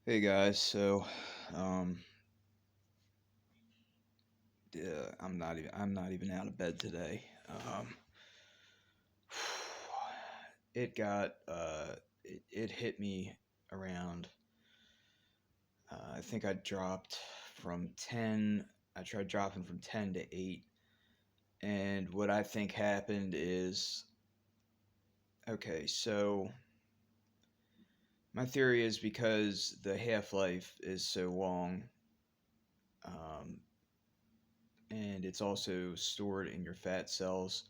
Hey guys, um I'm not even out of bed today. It got it hit me around I think I dropped from 10. I tried dropping from 10 to 8, and what I think happened is, okay, so my theory is because the half-life is so long, um, and it's also stored in your fat cells.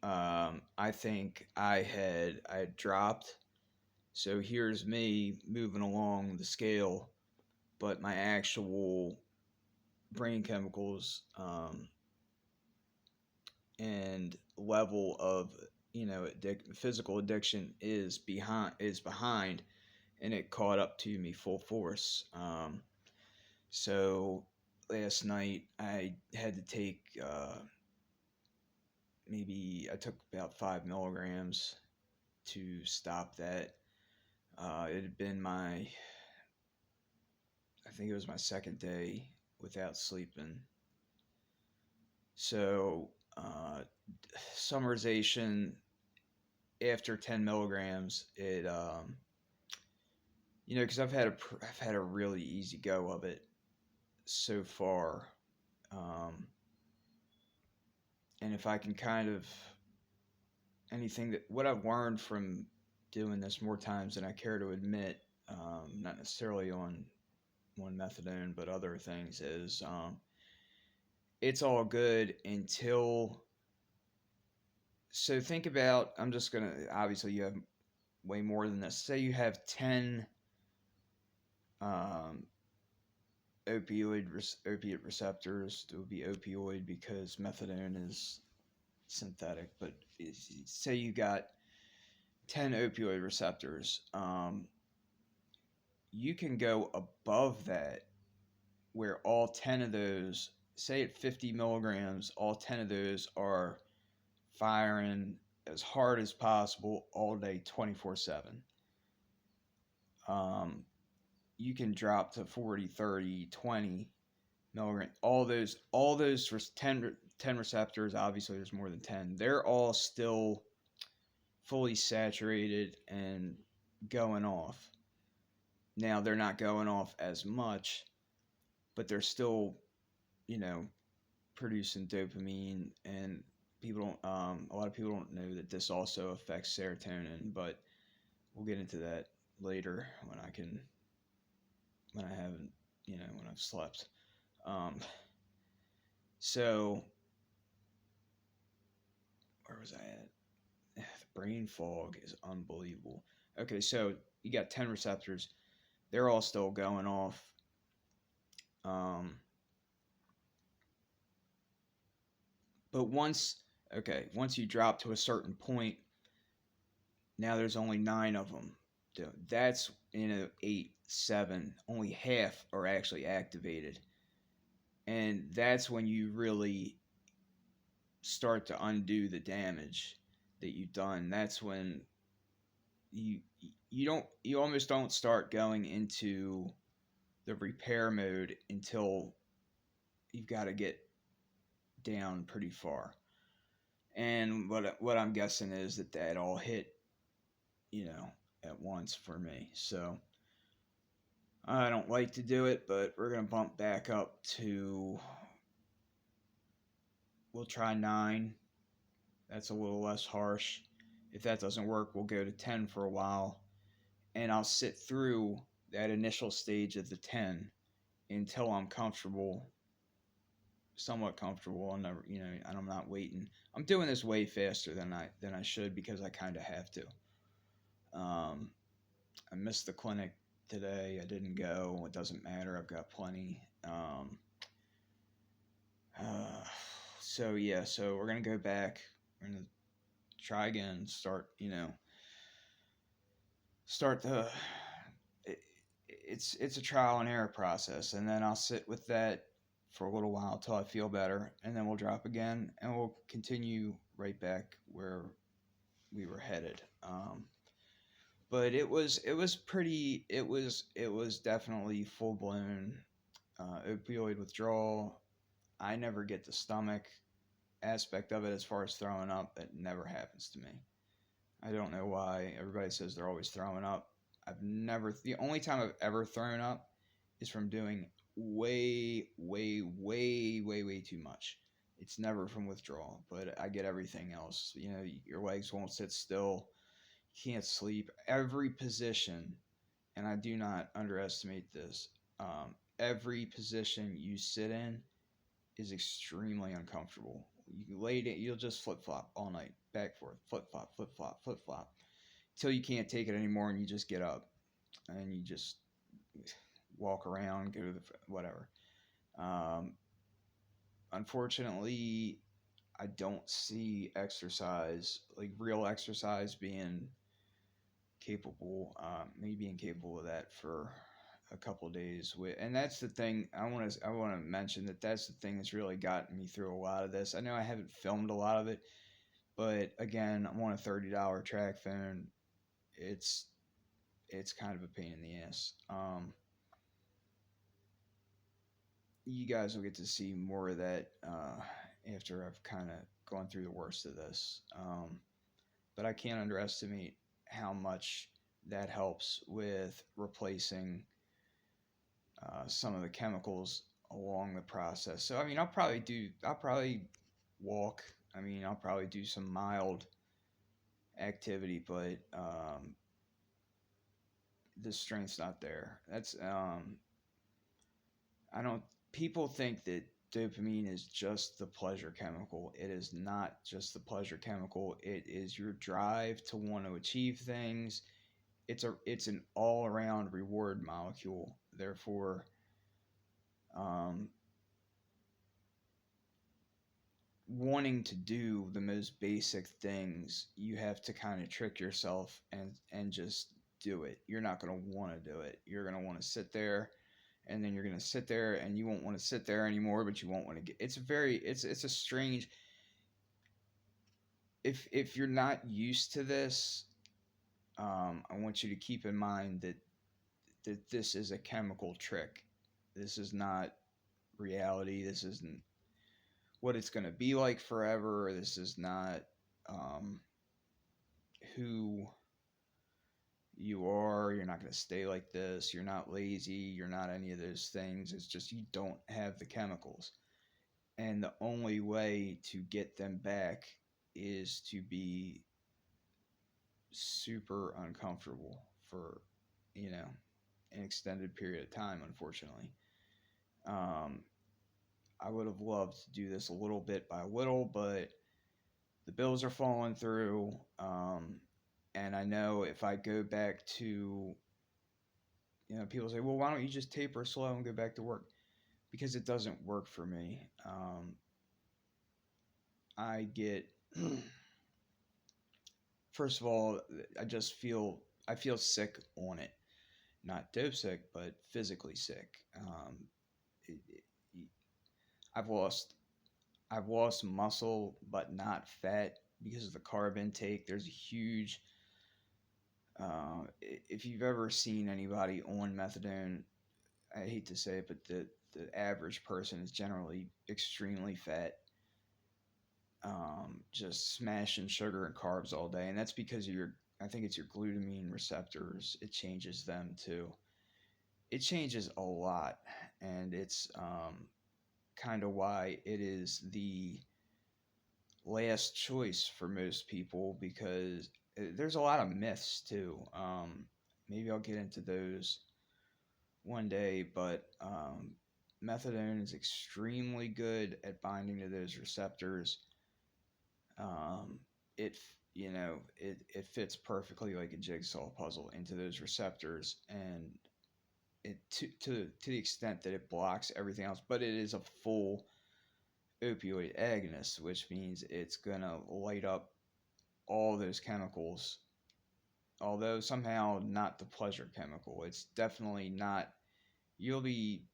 I think I had dropped. So here's me moving along the scale, but my actual brain chemicals and level of physical addiction is behind, and it caught up to me full force. So last night I had to take maybe I took about 5 milligrams to stop that. It had been I think it was my second day without sleeping. So, summarization after 10 milligrams, because I've had a really easy go of it so far. Um, and if I can kind of, anything that, what I've learned from doing this more times than I care to admit, not necessarily on methadone, but other things is, it's all good until. So think about, I'm just going to, obviously, you have way more than this. Say you have 10 um, opiate receptors. It would be opioid because methadone is synthetic, but say you got 10 opioid receptors. You can go above that where all 10 of those, say at 50 milligrams, all 10 of those are firing as hard as possible all day 24/7. Um, you can drop to 40, 30, 20 milligram. All those for 10 receptors, obviously there's more than 10. They're all still fully saturated and going off. Now they're not going off as much, but they're still, you know, producing dopamine, and people don't a lot of people don't know that this also affects serotonin, but we'll get into that later when I haven't, when I've slept. Um, so where was I at? The brain fog is unbelievable. Okay, so you got 10 receptors. They're all still going off. Um, but once you drop to a certain point, now there's only 9 of them. That's, 8, 7, only half are actually activated. And that's when you really start to undo the damage that you've done. That's when you you almost don't start going into the repair mode until you've got to get down pretty far. And what I'm guessing is that all hit, at once for me. So I don't like to do it, but we're gonna bump back up to. We'll try 9. That's a little less harsh. If that doesn't work, we'll go to 10 for a while, and I'll sit through that initial stage of the 10 until I'm comfortable, somewhat comfortable, and never, and I'm not waiting. I'm doing this way faster than I should because I kind of have to. Um, I missed the clinic today. I didn't go. It doesn't matter. I've got plenty. Uh, so yeah, so we're gonna go back. We're gonna try again. Start the. It's a trial and error process, and then I'll sit with that for a little while till I feel better, and then we'll drop again, and we'll continue right back where we were headed. But it was definitely full blown opioid withdrawal. I never get the stomach aspect of it as far as throwing up. It never happens to me. I don't know why. Everybody says they're always throwing up. The only time I've ever thrown up is from doing way, way, way, way, way too much. It's never from withdrawal, but I get everything else. Your legs won't sit still. You can't sleep. Every position, and I do not underestimate this, every position you sit in is extremely uncomfortable. You lay it, you'll just flip flop all night, back forth, flip flop, till you can't take it anymore, and you just get up and you just walk around, go to the whatever. Um, Unfortunately, I don't see exercise, like real exercise, being me being capable of that for a couple of days. And that's the thing I want to mention, that's the thing that's really gotten me through a lot of this. I know I haven't filmed a lot of it, but again, I'm on a $30 track phone. It's kind of a pain in the ass. You guys will get to see more of that after I've kind of gone through the worst of this. But I can't underestimate how much that helps with replacing some of the chemicals along the process. So I mean, I'll probably walk. I mean, I'll probably do some mild activity, but the strength's not there. I don't. People think that dopamine is just the pleasure chemical. It is not just the pleasure chemical. It is your drive to want to achieve things. It's an all around reward molecule. Therefore, um, wanting to do the most basic things, you have to kind of trick yourself and just do it. You're not going to want to do it. You're going to want to sit there, and then you're going to sit there and you won't want to sit there anymore, but you won't want to get. It's a strange. If you're not used to this, I want you to keep in mind that this is a chemical trick. This is not reality. This isn't what it's going to be like forever. This is not um, who you are. You're not going to stay like this. You're not lazy. You're not any of those things. It's just you don't have the chemicals. And the only way to get them back is to be super uncomfortable for, an extended period of time, unfortunately. Um, I would have loved to do this a little bit by little, but the bills are falling through. And I know if I go back to, people say, well, why don't you just taper slow and go back to work? Because it doesn't work for me. I get, first of all, I feel sick on it. Not dope sick, but physically sick. It, it, I've lost I've lost muscle, but not fat because of the carb intake. There's a huge. If you've ever seen anybody on methadone, I hate to say it, but the average person is generally extremely fat. Just smashing sugar and carbs all day, and that's because of your. I think it's your glutamine receptors. It changes them too. It changes a lot, and it's kind of why it is the last choice for most people, because there's a lot of myths too. Maybe I'll get into those one day, but methadone is extremely good at binding to those receptors. It it fits perfectly like a jigsaw puzzle into those receptors, and it to the extent that it blocks everything else, but it is a full opioid agonist, which means it's gonna light up all those chemicals, although somehow not the pleasure chemical. It's definitely not. You'll be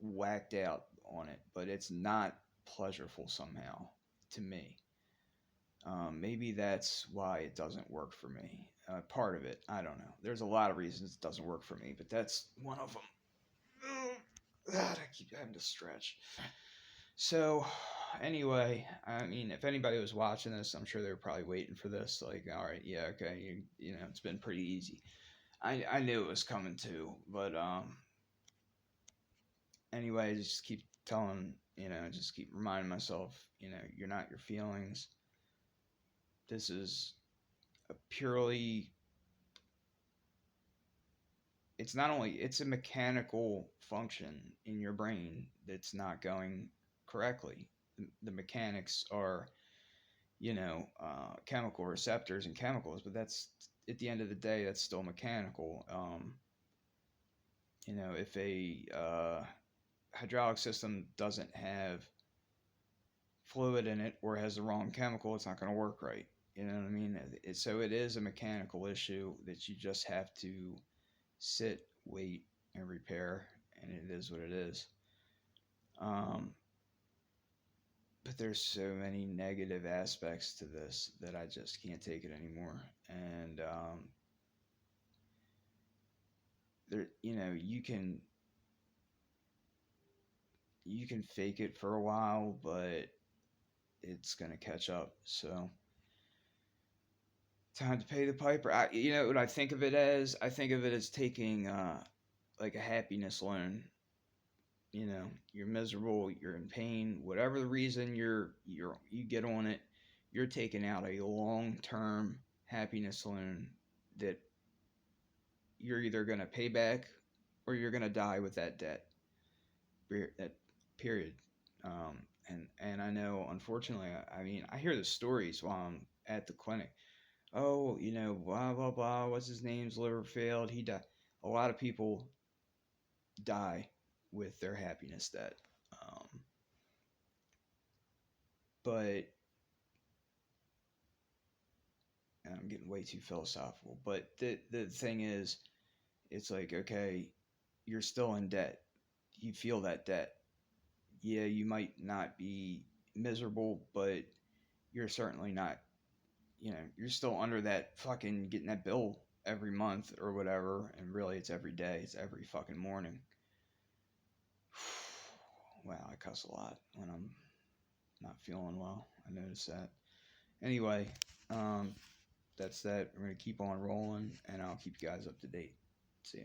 whacked out on it, but it's not pleasureful somehow to me. Maybe that's why it doesn't work for me. Part of it, I don't know. There's a lot of reasons it doesn't work for me, but that's one of them. God, I keep having to stretch. So, anyway, I mean, if anybody was watching this, I'm sure they were probably waiting for this. Like, all right, yeah, okay, you know, it's been pretty easy. I knew it was coming too, but anyway, just keep telling, you know, just keep reminding myself, you know, you're not your feelings. This is a purely, it's not only, it's a mechanical function in your brain that's not going correctly. The mechanics are, you know, chemical receptors and chemicals, but that's, at the end of the day, that's still mechanical. You know, if a hydraulic system doesn't have fluid in it or has the wrong chemical, it's not going to work right. You know what I mean? So it is a mechanical issue that you just have to sit, wait, and repair, and it is what it is. But there's so many negative aspects to this that I just can't take it anymore. And there, you know, you can fake it for a while, but it's gonna catch up. So time to pay the piper. You know what I think of it as? I think of it as taking like a happiness loan. You know, you're miserable, you're in pain, whatever the reason you get on it, you're taking out a long-term happiness loan that you're either going to pay back or you're going to die with that debt. That period. And I know, unfortunately, I mean, I hear the stories while I'm at the clinic. Oh, you know, blah blah blah. What's his name's liver failed? He died. A lot of people die with their happiness debt. Um, but I'm getting way too philosophical. But the thing is, it's like, okay, you're still in debt. You feel that debt. Yeah, you might not be miserable, but you're certainly not, you know, you're still under that fucking getting that bill every month or whatever. And really, it's every day, it's every fucking morning. Wow, I cuss a lot when I'm not feeling well. I noticed that. Anyway, um, that's that. We're going to keep on rolling, and I'll keep you guys up to date. See ya.